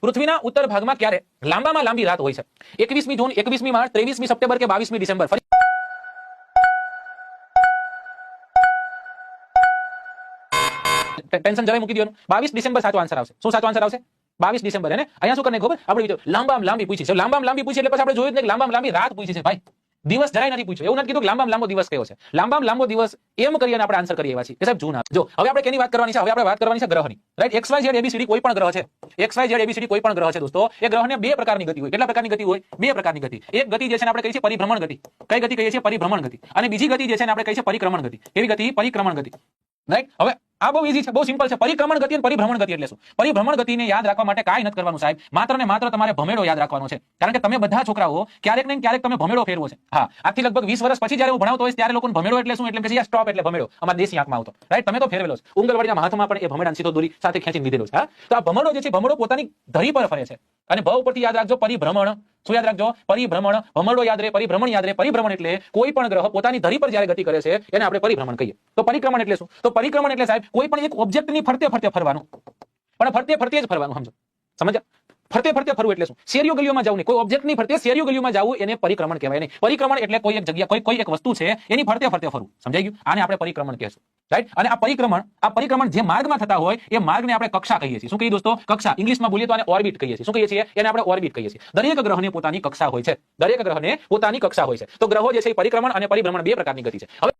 પૃથ્વીના ઉત્તર ભાગમાં ક્યારે લાંબામાં લાંબી રાત હોય છે? 21મી જૂન, 21મી માર્ચ, 23મી સપ્ટેમ્બર કે 22મી ડિસેમ્બર? ટેન્શન જરાય મૂકી દેવાનું. 22 ડિસેમ્બર સાચો આન્સર આવશે. શું સાચો આન્સર આવશે? 22 ડિસેમ્બર. હે ને? અહીંયા શું કરને ખબર? આપણે વિચાર લાંબામાં લાંબી પૂછી છે. લાંબામાં લાંબી પૂછી એટલે પછી આપણે જોયું જ નહીં કે લાંબામાં લાંબી રાત પૂછી છે ભાઈ. દિવસ જરાય નથી પૂછ્યો. એવું નથી કીધું કે લાંબામાં લાંબો દિવસ કયો છે. લાંબામાં લાંબો દિવસ એમ કરી અને આપણે આન્સર કરીએ એવા છીએ કે સાહેબ જૂન આવે. જો હવે આપણે કેની વાત કરવાની છે? હવે આપણે વાત કરવાની છે ગ્રહની. રાઈટ? XYZ ABCD કોઈ પણ ગ્રહ છે. XYZ ABCD કોઈ પણ ગ્રહ છે દોસ્તો. એ ગ્રહને બે પ્રકારની ગતિ હોય. કેટલા પ્રકારની ગતિ હોય? બે પ્રકારની ગતિ. એક ગતિ જે છે ને આપણે કહીએ છીએ પરિભ્રમણ ગતિ. કઈ ગતિ કહીએ છીએ? પરિભ્રમણ ગતિ. અને બીજી ગતિ જે છે ને આપણે કહીએ છીએ પરિક્રમણ ગતિ. કેવી ગતિ? પરિક્રમણ ગતિ. રાઈટ? હવે આ બહુ ઈઝી છે, બહુ સિમ્પલ છે. પરિક્રમણ ગતિ અને પરિભ્રમણ ગતિ એટલે શું? પરિભ્રમણ ગતિને યાદ રાખવા માટે કાંઈ નથી કરવાનું સાહેબ, માત્ર ને માત્ર તમારે ભમેડો યાદ રાખવાનો છે. કારણ કે તમે બધા છોકરાઓ ક્યારેક ને ક્યારેક તમે ભમેડો ફેરવો છે. હા, આજથી લગભગ 20 વર્ષ પછી જ્યારે હું ભણાવતો હોય ત્યારે લોકોને ભમેડો એટલે શું એટલે કે સ્ટોપ એટલે ભમેડો અમારા દેશી આંખમાં આવતો. રાઈટ? તમે તો ફેરવેલો છે. ઉંગલવાડીના હાથમાં પણ એ ભમેડાની સીધો દોરી સાથે ખેંચીને લીધેલો છે. હા, તો આ ભમરડો જે છે ભમરડો પોતાની ધરી પર ફરે છે. અને ભવ પરથી યાદ રાખજો પરિભ્રમણ. શું યાદ રાખજો? પરિભ્રમણ. ભમરડો યાદ રહે, પરિભ્રમણ યાદ રહે. પરિભ્રમણ એટલે કોઈ પણ ગ્રહ પોતાની ધરી પર જ્યારે ગતિ કરે છે એને આપણે પરિભ્રમણ કહીએ. તો પરિક્રમણ એટલે શું? તો પરિક્રમણ એટલે સાહેબ કોઈ પણ એક ઓબ્જેક્ટની ફરતે ફરતે ફરવાનું. પણ ફરતે ફરતે જ ફરવાનું. સમજો? સમજ્યા? ફરતે ફરતે ફરવું એટલે શું? શેરીઓ ગલીઓમાં જવું નહીં. કોઈ ઓબ્જેક્ટની ફરતે શેરીઓ ગલીઓમાં જવું એને પરિક્રમણ કહેવાય નહીં. પરિક્રમણ એટલે કોઈ એક જગ્યા કોઈ એક વસ્તુ છે એની ફરતે ફરતે ફરવું. સમજાઈ ગયું? આને આપણે પરિક્રમણ કહેશું. રાઈટ? અને આ પરિક્રમણ જે માર્ગમાં થતા હોય એ માર્ગને આપણે કક્ષા કહીએ છીએ. શું કહીએ દોસ્તો? કક્ષા. ઇંગ્લિશમાં બોલીએ તો આને ઓર્બિટ કહીએ છીએ. શું કહીએ છીએ? એને આપણે ઓર્બિટ કહીએ છીએ. દરેક ગ્રહને પોતાની કક્ષા હોય છે. દરેક ગ્રહને પોતાની કક્ષા હોય છે. તો ગ્રહો જે છે એ પરિક્રમણ અને પરિભ્રમણ બે પ્રકારની ગતિ છે. હવે